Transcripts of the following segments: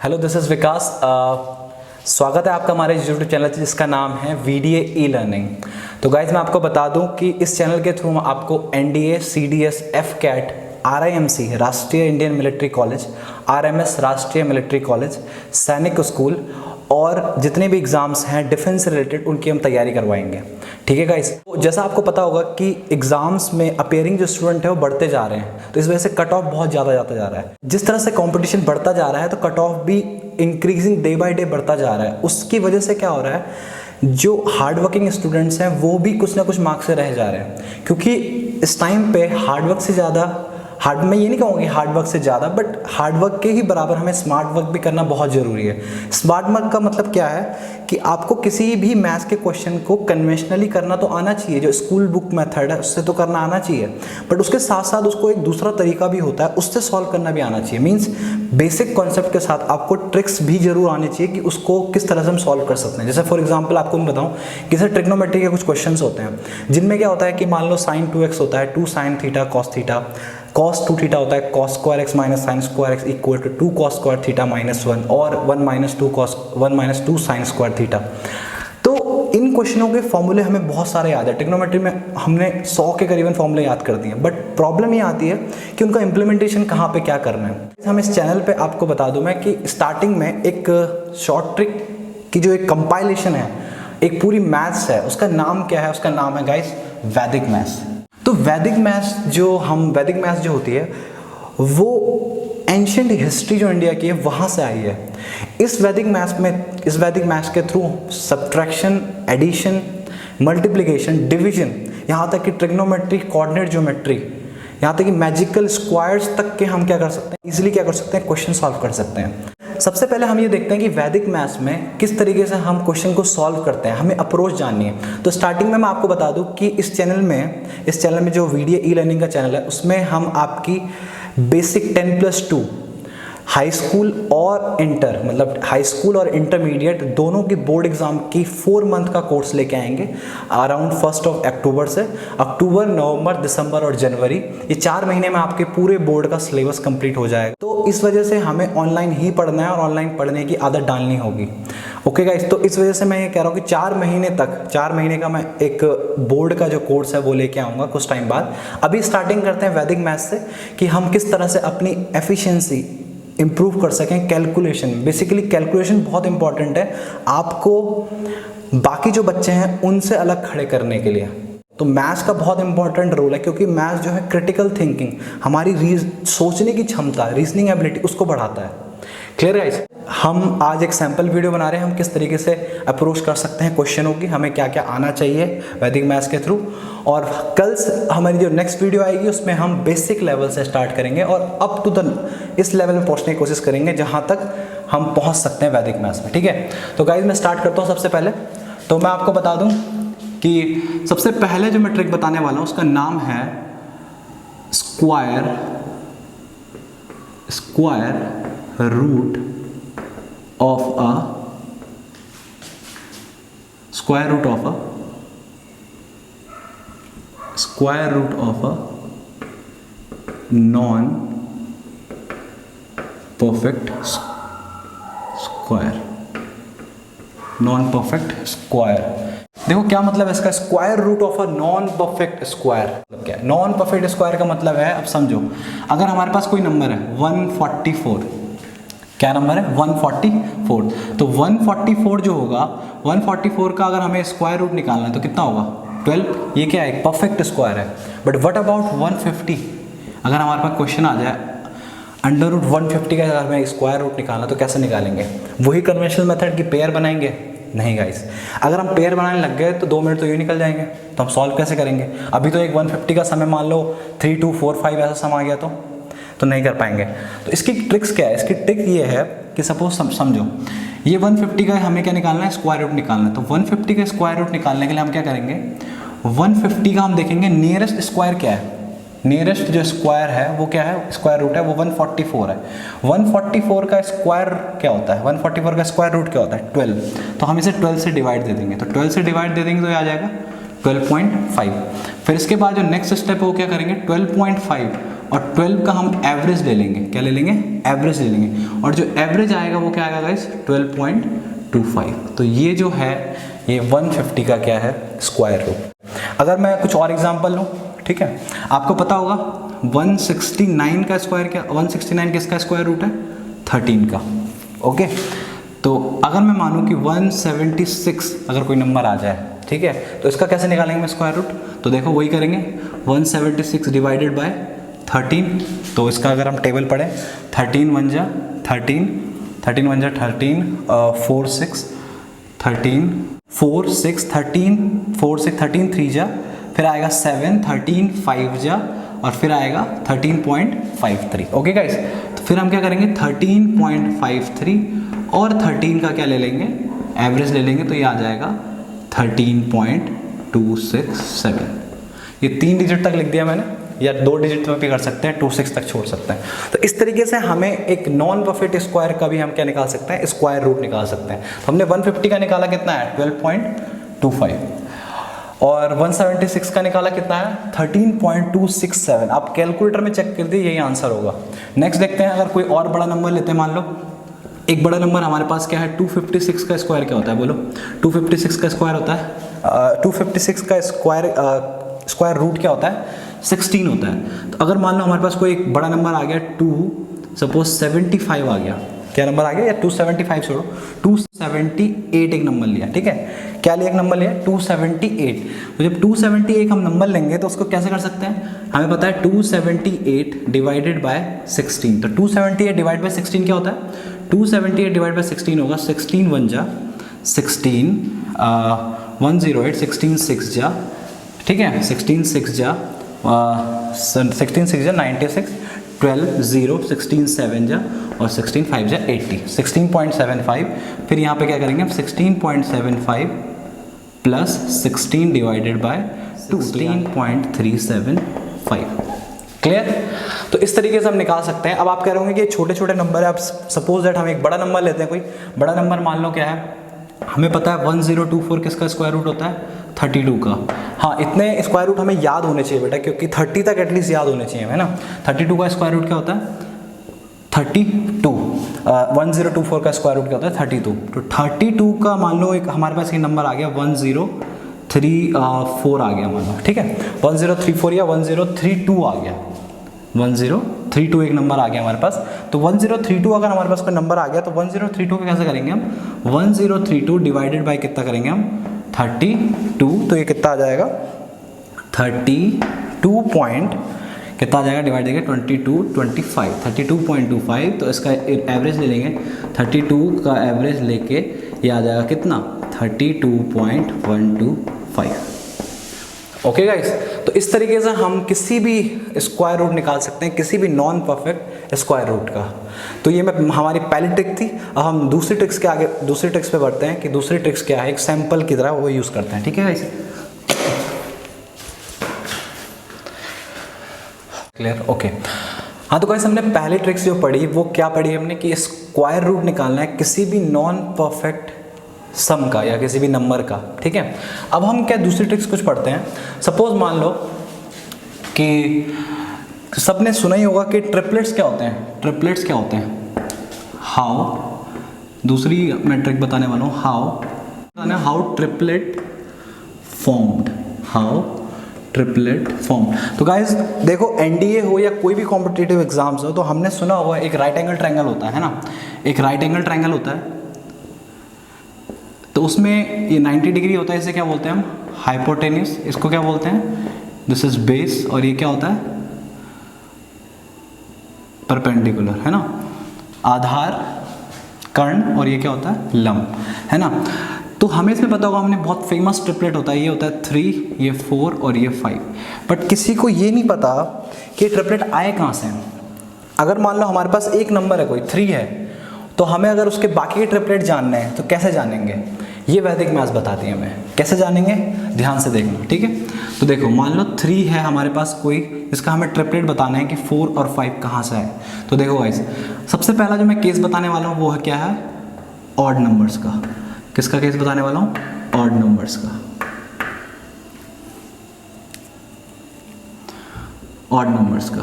Hello, this is विकास। स्वागत है आपका हमारे यूट्यूब चैनल जिसका नाम है वीडीए ई लर्निंग। तो गाइज मैं आपको बता दूं कि इस चैनल के थ्रू आपको एनडीए, सीडीएस, एफकैट, आरआईएमसी राष्ट्रीय इंडियन मिलिट्री कॉलेज, आरएमएस राष्ट्रीय मिलिट्री कॉलेज, सैनिक स्कूल और जितने भी एग्ज़ाम्स हैं डिफेंस से रिलेटेड उनकी हम तैयारी करवाएंगे। ठीक है गाइस। तो जैसा आपको पता होगा कि एग्ज़ाम्स में अपीयरिंग जो स्टूडेंट है वो बढ़ते जा रहे हैं, तो इस वजह से कट ऑफ बहुत ज़्यादा जाता जा रहा है। जिस तरह से कंपटीशन बढ़ता जा रहा है तो कट ऑफ भी इंक्रीजिंग डे बाय डे बढ़ता जा रहा है। उसकी वजह से क्या हो रहा है, जो हार्ड वर्किंग स्टूडेंट्स हैं वो भी कुछ ना कुछ मार्क्स से रह जा रहे हैं, क्योंकि इस टाइम पे हार्डवर्क से ज़्यादा मैं ये नहीं कहूँगी हार्डवर्क से ज़्यादा, बट हार्डवर्क के ही बराबर हमें स्मार्ट वर्क भी करना बहुत ज़रूरी है। स्मार्ट वर्क का मतलब क्या है कि आपको किसी भी मैथ्स के क्वेश्चन को कन्वेंशनली करना तो आना चाहिए, जो स्कूल बुक मेथड है उससे तो करना आना चाहिए, बट उसके साथ साथ उसको एक दूसरा तरीका भी होता है, उससे सॉल्व करना भी आना चाहिए। मीन्स बेसिक कॉन्सेप्ट के साथ आपको ट्रिक्स भी जरूर आने चाहिए कि उसको किस तरह से हम सॉल्व कर सकते हैं। जैसे फॉर एग्जाम्पल आपको मैं बताऊँ कि जैसे ट्रिग्नोमेट्री के कुछ क्वेश्चन होते हैं जिनमें क्या होता है कि मान लो sin 2x होता है 2 sin theta cos theta, cos 2 theta होता है cos square x minus sine square x equal to 2 cos square theta minus 1 और 1 माइनस 2 sin स्क्वायर थीटा। तो इन क्वेश्चनों के फॉर्मूले हमें बहुत सारे याद है। ट्रिग्नोमेट्री में हमने 100 के करीबन फॉर्मूले याद कर दिए, बट प्रॉब्लम ये आती है कि उनका इम्प्लीमेंटेशन कहाँ पे क्या करना है। हम इस चैनल पे आपको बता दूं मैं कि स्टार्टिंग में एक शॉर्ट ट्रिक की जो एक कंपाइलेशन है, एक पूरी मैथ्स है, उसका नाम क्या है? उसका नाम है गाइस वैदिक मैथ्स। तो वैदिक मैथ्स जो होती है वो एंशिएंट हिस्ट्री जो इंडिया की है वहाँ से आई है। इस वैदिक मैथ्स के through subtraction, addition, multiplication, division, यहाँ तक कि ट्रिग्नोमेट्री, कोऑर्डिनेट ज्योमेट्री, यहाँ तक कि मैजिकल स्क्वायर्स तक के हम क्या कर सकते हैं, इजीली क्या कर सकते हैं, क्वेश्चन सॉल्व कर सकते हैं। सबसे पहले हम ये देखते हैं कि वैदिक मैथ्स में किस तरीके से हम क्वेश्चन को सॉल्व करते हैं, हमें अप्रोच जाननी है। तो स्टार्टिंग में मैं आपको बता दूं कि इस चैनल में जो वीडियो ई लर्निंग का चैनल है उसमें हम आपकी बेसिक 10+2 हाई स्कूल और इंटर, मतलब हाई स्कूल और इंटरमीडिएट दोनों की बोर्ड एग्जाम की 4 मंथ का कोर्स लेके आएंगे अराउंड 1 अक्टूबर से। अक्टूबर, नवंबर, दिसंबर और जनवरी, ये 4 महीने में आपके पूरे बोर्ड का सिलेबस कंप्लीट हो जाएगा। तो इस वजह से हमें ऑनलाइन ही पढ़ना है और ऑनलाइन पढ़ने की आदत डालनी होगी। ओके गाइस, तो इस वजह से मैं ये कह रहा हूँ कि 4 महीने का मैं एक बोर्ड का जो कोर्स है वो लेके आऊँगा कुछ टाइम बाद। अभी स्टार्टिंग करते हैं वैदिक मैथ्स से कि हम किस तरह से अपनी एफिशिएंसी इम्प्रूव कर सकें। कैलकुलेशन, बेसिकली कैलकुलेशन बहुत इंपॉर्टेंट है आपको बाकी जो बच्चे हैं उनसे अलग खड़े करने के लिए। तो मैथ्स का बहुत इंपॉर्टेंट रोल है, क्योंकि मैथ्स जो है क्रिटिकल थिंकिंग, हमारी सोचने की क्षमता, रीजनिंग एबिलिटी, उसको बढ़ाता है। Clear guys? हम आज एक सैम्पल वीडियो बना रहे हैं, हम किस तरीके से अप्रोच कर सकते हैं क्वेश्चनों की, हमें क्या क्या आना चाहिए वैदिक मैथ्स के थ्रू। और कल हमारी जो नेक्स्ट वीडियो आएगी उसमें हम बेसिक लेवल से स्टार्ट करेंगे और अप टू इस लेवल में पहुंचने की कोशिश करेंगे जहां तक हम पहुंच सकते हैं वैदिक मैथ्स में। ठीक है, तो गाइस मैं स्टार्ट करता हूं। सबसे पहले तो मैं आपको बता दूं कि सबसे पहले जो मैं ट्रिक बताने वाला हूं उसका नाम है square root of a non perfect square. देखो क्या मतलब है इसका, square root of a non perfect square मतलब क्या है? नॉन परफेक्ट स्क्वायर का मतलब है, अब समझो, अगर हमारे पास कोई नंबर है 144, क्या नंबर है 144, तो 144 जो होगा, 144 का अगर हमें स्क्वायर रूट निकालना है तो कितना होगा 12। ये क्या है, परफेक्ट स्क्वायर है। But what about 150? अगर हमारे पास क्वेश्चन आ जाए अंडर रूट 150 का अगर हमें स्क्वायर रूट निकालना तो कैसे निकालेंगे? वही कन्वेंशनल मेथड की पेयर बनाएंगे? नहीं गाइस, अगर हम पेयर बनाने लग गए तो 2 मिनट तो यूँ निकल जाएंगे, तो हम सॉल्व कैसे करेंगे? अभी तो एक 150 का समय मान लो 3 2 4 5 ऐसा सम आ गया तो नहीं कर पाएंगे। तो इसकी ट्रिक्स क्या है? इसकी ट्रिक ये है कि सपोज समझो ये 150 का हमें क्या निकालना है, स्क्वायर रूट निकालना है। तो 150 का स्क्वायर रूट निकालने के लिए हम क्या करेंगे, 150 का हम देखेंगे नियरेस्ट स्क्वायर क्या है, नियरेस्ट जो स्क्वायर है वो क्या है, स्क्वायर रूट है वो 144 है। 144 का स्क्वायर क्या होता है, 144 का स्क्वायर रूट क्या होता है 12। तो हम इसे 12 से डिवाइड दे देंगे, तो 12 से डिवाइड दे देंगे तो ये आ जाएगा 12.5। फिर इसके बाद जो नेक्स्ट स्टेप है वो क्या करेंगे, 12.5 और 12 का हम एवरेज ले लेंगे। क्या ले लेंगे? एवरेज ले लेंगे, और जो एवरेज आएगा वो क्या आएगा गाइस? 12.25। तो ये जो है ये 150 का क्या है? Square root. अगर मैं कुछ और एग्जांपल लूँ, ठीक है, आपको पता होगा 169 का स्क्वायर क्या, 169 किसका स्क्वायर रूट है? 13 का। ओके, तो अगर मैं मानूं कि 176 अगर कोई नंबर आ जाए, ठीक है, तो इसका कैसे निकालेंगे मैं स्क्वायर रूट? तो देखो वही करेंगे, 176 डिवाइडेड बाय 13। तो इसका अगर हम टेबल पढ़ें, 13 1 जा 13, 13 1 जा 13, 4 6 13 4 6 13 4 6 13 3 जा, फिर आएगा 7 13 5 जा, और फिर आएगा 13.53। ओके गाइस, तो फिर हम क्या करेंगे? 13.53 और 13 का क्या ले लेंगे? एवरेज ले लेंगे, तो ये आ जाएगा 13.267। ये 3 डिजिट तक लिख दिया मैंने, या 2 डिजिट में भी कर सकते हैं, 26 तक छोड़ सकते हैं। तो इस तरीके से हमें एक नॉन परफेक्ट स्क्वायर का भी हम क्या निकाल सकते हैं? स्क्वायर रूट निकाल सकते हैं। तो हमने 150 का निकाला, कितना है? 12.25, और 176 का निकाला, कितना है? 13.267। आप कैलकुलेटर में चेक कर दिए, यही आंसर होगा। नेक्स्ट देखते हैं, अगर कोई और बड़ा नंबर लेते हैं, मान लो एक बड़ा नंबर हमारे पास क्या है? 256 का स्क्वायर क्या होता है? बोलो, 256 का स्क्वायर होता है 256 का स्क्वायर रूट क्या होता है? 16 होता है। तो अगर मान लो हमारे पास कोई एक बड़ा नंबर आ गया, 275 आ गया, क्या नंबर आ गया? या 275 छोड़ो, 278 एक नंबर लिया, ठीक है, क्या लिया? एक नंबर लिया 278। तो जब 278 हम नंबर लेंगे तो उसको कैसे कर सकते हैं? हमें पता है 278 डिवाइडेड बाय 16। तो 278 डिवाइड बाय 16 क्या होता है? 278 डिवाइड बाय 16 होगा 16 1 जा 16, 108 16 6 जा, ठीक है, 16 6 जा 16 6 जा 96, 12 0 16 7 जा, और 16 5 जा 80, 16.75। फिर यहाँ पे क्या करेंगे हम? 16.75 प्लस 16 डिवाइडेड बाय 16.375। क्लियर? तो इस तरीके से हम निकाल सकते हैं। अब आप कह रहे होंगे कि छोटे छोटे नंबर है, आप सपोज दैट हम एक बड़ा नंबर लेते हैं, कोई बड़ा नंबर मान लो क्या है, हमें पता है 1024 किसका स्क्वायर रूट होता है? 32 का। हाँ, इतने स्क्वायर रूट हमें याद होने चाहिए बेटा, क्योंकि 30 तक एटलीस्ट याद होने चाहिए, है ना। 32 का स्क्वायर रूट क्या होता है? 32। 1024 का स्क्वायर रूट क्या होता है? 32। तो 32 का मान लो एक हमारे पास ये नंबर आ गया 1034 आ गया मान लो, ठीक है, 1034 या 1032 आ गया, 1032 एक नंबर आ गया हमारे पास। तो 1032 अगर हमारे पास कोई नंबर आ गया तो 1032 को कैसे करेंगे हम? 1032 डिवाइडेड बाय कितना करेंगे हम? 32। तो ये कितना आ जाएगा? 32 पॉइंट कितना आ जाएगा? डिवाइड देंगे 22.25, 32.25। तो इसका एवरेज ले लेंगे, 32 का एवरेज लेके ये आ जाएगा कितना? 32.125। ओके गाइस, तो इस तरीके से हम किसी भी स्क्वायर रूट निकाल सकते हैं, किसी भी नॉन परफेक्ट स्क्वायर रूट का। तो ये हमारी पहली ट्रिक थी। अब हम दूसरी ट्रिक्स के आगे दूसरी ट्रिक्स पे बढ़ते हैं कि दूसरी ट्रिक्स क्या है, एक सैंपल की तरह वो यूज़ करते हैं, ठीक है गाइस। क्लियर? ओके। हाँ, तो गाइस हमने पहली ट्रिक्स जो पढ़ी वो क्या पढ़ी हमने कि स्क्वायर रूट निकालना है किसी भी नॉन परफेक्ट सम का या किसी भी नंबर का, ठीक है। अब हम क्या दूसरी ट्रिक्स कुछ पढ़ते हैं। सपोज मान लो कि सबने सुना ही होगा कि ट्रिपलेट्स क्या होते हैं। ट्रिपलेट्स क्या होते हैं? हाउ, दूसरी मैं ट्रिक बताने वाला हूँ, how triplet formed, how triplet form. तो गाइज देखो, एनडीए हो या कोई भी कॉम्पिटिटिव एग्जाम्स हो, तो हमने सुना होगा एक राइट एंगल ट्रायंगल होता है ना, एक राइट एंगल ट्रायंगल होता है। तो उसमें ये 90 डिग्री होता है, इसे क्या बोलते हैं हम? हाइपोटेन्यूस। इसको क्या बोलते हैं? This is base. और ये क्या होता है? परपेंडिकुलर, है ना, आधार, कर्ण, और ये क्या होता है? लंब, है ना। तो हमें इसमें पता होगा, हमने बहुत फेमस ट्रिपलेट होता है, ये होता है 3, ये 4 और ये 5। बट किसी को ये नहीं पता कि ट्रिपलेट आए कहाँ से। अगर मान लो हमारे पास एक नंबर है, कोई 3 है, तो हमें अगर उसके बाकी के ट्रिपलेट जानने हैं तो कैसे जानेंगे? ये वैदिक मैथ्स बताती है हमें। कैसे जानेंगे? ध्यान से देखना, ठीक है। तो देखो, मान लो 3 है हमारे पास कोई, इसका हमें ट्रिपलेट बताना है कि 4 और 5 कहाँ से है। तो देखो गाइस, सबसे पहला जो मैं केस बताने वाला हूँ वो है क्या है? ऑड नंबर्स का। किसका केस बताने वाला हूँ? ऑड नंबर्स का, ऑड नंबर्स का।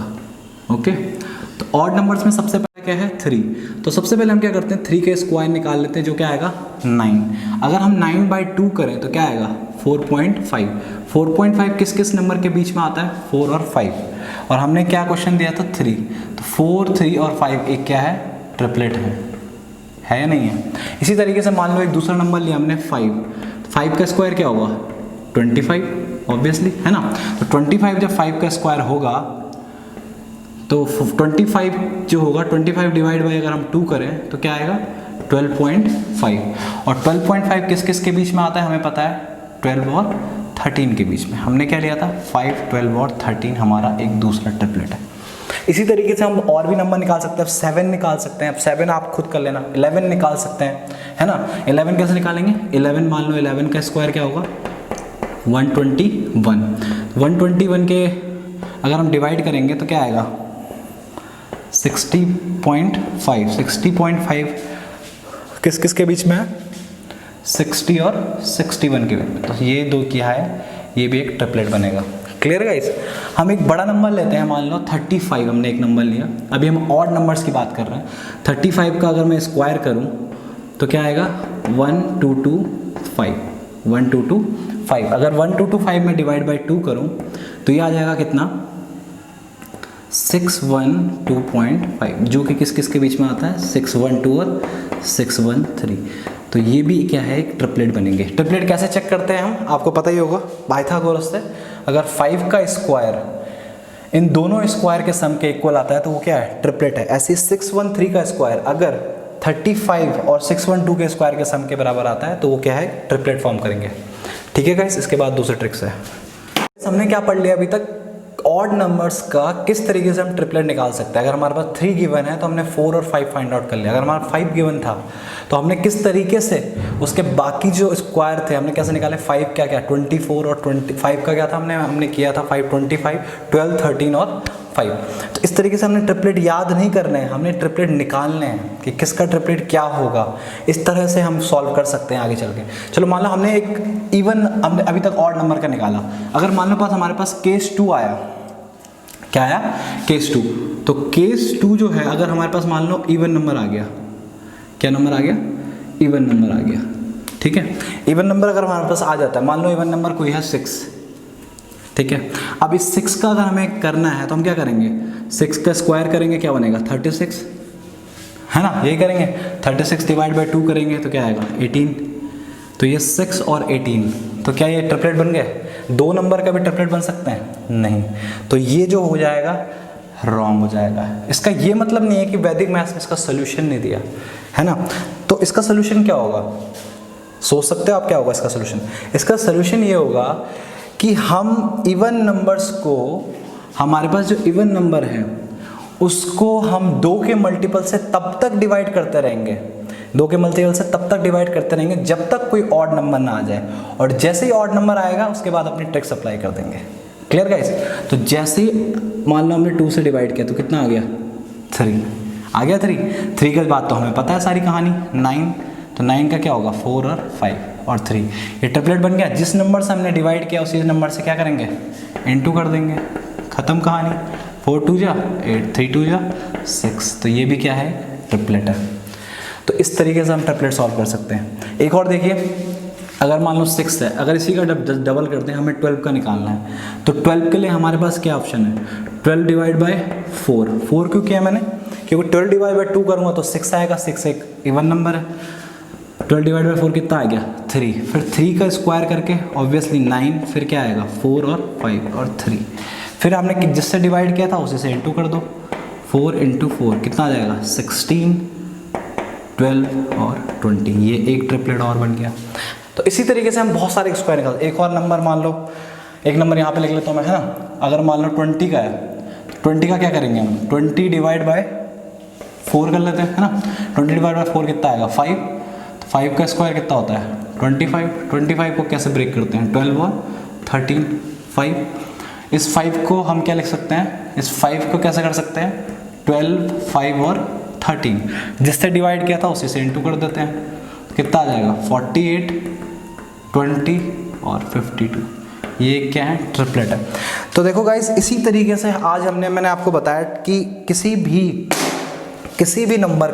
ओके, तो ऑड नंबर्स में सबसे पहले क्या है 3, तो सबसे पहले हम क्या करते हैं 3 के स्क्वायर निकाल लेते हैं, जो क्या आएगा 9। अगर हम 9/2 करें तो क्या आएगा 4.5। 4.5 किस किस नंबर के बीच में आता है 4 और 5, और हमने क्या क्वेश्चन दिया था 3, तो 4, 3 और 5 एक क्या है ट्रिपलेट है या नहीं है। इसी तरीके से मान लो एक दूसरा नंबर लिया हमने 5 का स्क्वायर क्या होगा 25 ऑब्वियसली, है ना। तो 25 जब 5 का स्क्वायर होगा तो 25 जो होगा 25 डिवाइड बाई अगर हम 2 करें तो क्या आएगा 12.5, और 12.5 किस किस के बीच में आता है हमें पता है 12 और 13 के बीच में। हमने क्या लिया था 5, 12 और 13 हमारा एक दूसरा ट्रिपलेट है। इसी तरीके से हम और भी नंबर निकाल सकते हैं, 7 निकाल सकते हैं। अब 7 आप खुद कर लेना, 11 निकाल सकते हैं, है ना। 11 कैसे निकालेंगे 11 मान लो 11 का स्क्वायर क्या होगा 121। 121 के अगर हम डिवाइड करेंगे तो क्या आएगा 60.5। 60.5 किस किस के बीच में है 60 और 61 के बीच में, तो ये दो क्या है ये भी एक ट्रिपलेट बनेगा। Clear guys. हम एक बड़ा नंबर लेते हैं, मान लो 35 हमने एक नंबर लिया, अभी हम ऑड नंबर्स की बात कर रहे हैं। 35 का अगर मैं स्क्वायर करूं तो क्या आएगा 1225। 1225 अगर 1225 में डिवाइड बाई 2 करूं तो ये आ जाएगा कितना 612.5, जो कि किस किस के बीच में आता है 612 और 613। तो ये भी क्या है एक ट्रिपलेट बनेंगे। ट्रिपलेट कैसे चेक करते हैं हम, आपको पता ही होगा पाइथागोरस से। अगर 5 का स्क्वायर इन दोनों स्क्वायर के सम के इक्वल आता है तो वो क्या है ट्रिपलेट है। ऐसे 613 का स्क्वायर अगर 35 और 612 के स्क्वायर के सम के बराबर आता है तो वो क्या है ट्रिपलेट फॉर्म करेंगे। ठीक है गाइस। इसके बाद दूसरे ट्रिक्स है, हमने क्या पढ़ लिया अभी तक ऑड नंबर्स का किस तरीके से हम ट्रिपलेट निकाल सकते हैं। अगर हमारे पास 3 गिवन है तो हमने 4 और 5 फाइंड आउट कर लिया। अगर हमारा 5 गिवन था तो हमने किस तरीके से उसके बाकी जो स्क्वायर थे हमने कैसे निकाले 5 क्या 24 और 25 का क्या था हमने किया था 5, 25, 12, 13 और 5। तो इस तरीके से हमने ट्रिपलेट याद नहीं करने हैं, हमने ट्रिपलेट निकालने हैं कि किसका ट्रिपलेट क्या होगा। इस तरह से हम सॉल्व कर सकते हैं आगे चल के। चलो मान लो हमने एक इवन हमने अभी तक ऑड नंबर का निकाला। अगर मान लो हमारे पास केस 2 आया, क्या आया केस 2, तो केस 2 जो है अगर हमारे पास मान लो इवन नंबर आ गया, क्या नंबर आ गया इवन नंबर आ गया। ठीक है, इवन नंबर अगर हमारे पास आ जाता है, मान लो इवन नंबर कोई है 6, ठीक है। अब इस 6 का अगर हमें करना है तो हम क्या करेंगे 6 का स्क्वायर करेंगे, क्या बनेगा 36, है ना। यही करेंगे 36 डिवाइड बाई 2 करेंगे तो क्या आएगा 18। तो ये 6 और 18, तो क्या ये ट्रिपलेट बन गए। 2 नंबर का भी ट्रिपलेट बन सकते हैं नहीं, तो ये जो हो जाएगा रॉन्ग हो जाएगा। इसका ये मतलब नहीं है कि वैदिक मैथ्स ने इसका सोल्यूशन नहीं दिया, है ना। तो इसका सोल्यूशन क्या होगा, सोच सकते हो आप क्या होगा इसका सोल्यूशन। इसका सोल्यूशन ये होगा कि हम इवन नंबर्स को, हमारे पास जो इवन नंबर है उसको हम 2 के मल्टीपल से तब तक डिवाइड करते रहेंगे, 2 के मल्टीपल से तब तक डिवाइड करते रहेंगे जब तक कोई ऑड नंबर ना आ जाए, और जैसे ही ऑड नंबर आएगा उसके बाद अपनी ट्रिक्स अप्लाई कर देंगे। Clear guys. तो जैसे ही मान लो हमने 2 से डिवाइड किया तो कितना आ गया 3 आ गया। 3 के बाद तो हमें पता है सारी कहानी 9, तो 9 का क्या होगा 4 और 5 और 3, ये ट्रिपलेट बन गया। जिस नंबर से हमने डिवाइड किया उसी नंबर से क्या करेंगे इनटू कर देंगे, खत्म कहानी। 4 2 जा 8, 3 2 जा 6, तो ये भी क्या है ट्रिपलेट है। तो इस तरीके से हम ट्रिपलेट सॉल्व कर सकते हैं। एक और देखिए, अगर मान लो 6 है, अगर इसी का डबल करते हैं, हमें 12 का निकालना है, तो 12 के लिए हमारे पास क्या ऑप्शन है 12 डिवाइड बाई 4। 4 क्यों किया मैंने, क्योंकि 12 डिवाइड बाई 2 करूँगा तो 6 आएगा, 6 एक इवन नंबर है। 12 डिवाइड बाई 4 कितना आ गया 3, फिर 3 का स्क्वायर करके ऑब्वियसली 9, फिर क्या आएगा 4 और 5 और 3, फिर हमने जिससे डिवाइड किया था उसी से इंटू कर दो। 4 × 4 कितना आ जाएगा 16, 12 और 20, ये एक ट्रिपलेट और बन गया। तो इसी तरीके से हम बहुत सारे स्क्वायर निकालते हैं। एक और नंबर मान लो, एक नंबर यहाँ पे लिख लेता हूँ मैं, है ना। अगर मान लो 20 का है, 20 का क्या करेंगे हम 20 डिवाइड बाय 4 कर लेते हैं, है ना। 20 डिवाइड बाय 4 कितना आएगा 5, तो 5 का स्क्वायर कितना होता है 25। 25 को कैसे ब्रेक करते हैं 12 और 13, 5। इस 5 को हम क्या लिख सकते हैं, इस 5 को कैसे कर सकते हैं 12, 5 और 13, जिससे डिवाइड किया था उसी से इंटू कर देते हैं, कितना आ जाएगा 48, 20 और 52। ये क्या है ट्रिपलेट है। तो देखो गाइस, इसी तरीके से आज मैंने आपको बताया कि किसी भी नंबर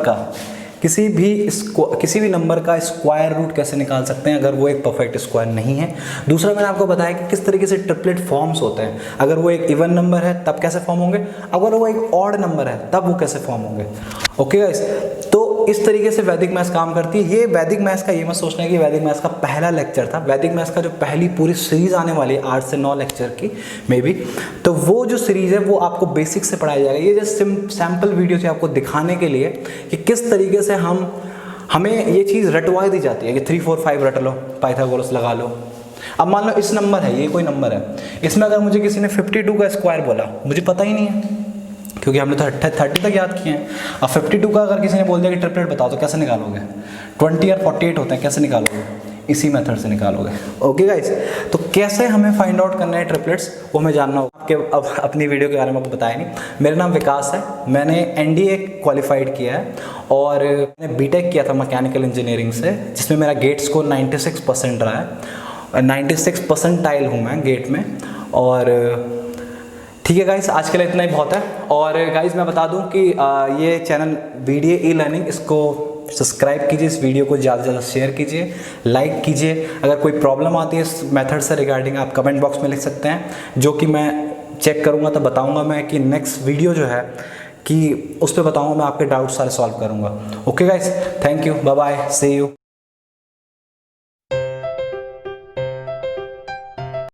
का स्क्वायर रूट कैसे निकाल सकते हैं अगर वो एक परफेक्ट स्क्वायर नहीं है। दूसरा मैंने आपको बताया कि किस तरीके से ट्रिपलेट फॉर्म्स होते हैं, अगर वो एक इवन नंबर है तब कैसे फॉर्म होंगे, अगर वो एक ऑड नंबर है तब वो कैसे फॉर्म होंगे। ओके गाइस, तो इस तरीके से वैदिक मैथ्स काम करती है। ये वैदिक मैथ्स का, ये मत सोचना कि वैदिक मैथ्स का पहला लेक्चर था। वैदिक मैथ्स का जो पहली पूरी सीरीज आने वाली है 8 से 9 लेक्चर की मे बी, तो वो जो सीरीज है वो आपको बेसिक से पढ़ाया जाएगा। ये जस्ट सैम्पल वीडियो थी आपको दिखाने के लिए कि किस तरीके से हमें ये चीज़ रटवा दी जाती है कि 3 4 5 रट लो, पाइथागोरस लगा लो। अब मान लो इस नंबर है, ये कोई नंबर है, इसमें अगर मुझे किसी ने 52 का स्क्वायर बोला, मुझे पता ही नहीं है क्योंकि हमने तो 30 तक याद किए हैं। अब 52 का अगर किसी ने बोल दिया कि ट्रिपलेट बताओ तो कैसे निकालोगे? 20 और 48 होते हैं, कैसे निकालोगे? इसी मेथड से निकालोगे। ओके गाइस, तो कैसे हमें फाइंड आउट करना है ट्रिपलेट्स वो हमें जानना होगा। आपके अब अपनी वीडियो के बारे में आपको बताया नहीं, मेरा नाम विकास है, मैंने एनडीए क्वालिफाइड किया है और मैंने बीटेक किया था मैकेनिकल इंजीनियरिंग से, जिसमें मेरा गेट स्कोर 96% रहा है। 96 परसेंटाइल हूँ मैं गेट में। और ठीक है गाइस, आज के लिए इतना ही बहुत है। और गाइस मैं बता दूं कि ये चैनल वीडियो ई लर्निंग, इसको सब्सक्राइब कीजिए, इस वीडियो को ज़्यादा से ज़्यादा शेयर कीजिए, लाइक कीजिए। अगर कोई प्रॉब्लम आती है इस मेथड से रिगार्डिंग आप कमेंट बॉक्स में लिख सकते हैं, जो कि मैं चेक करूँगा तो बताऊँगा मैं कि नेक्स्ट वीडियो जो है कि उस पर बताऊँगा, मैं आपके डाउट सारे सॉल्व करूँगा। Okay guys, thank you, bye bye, see you.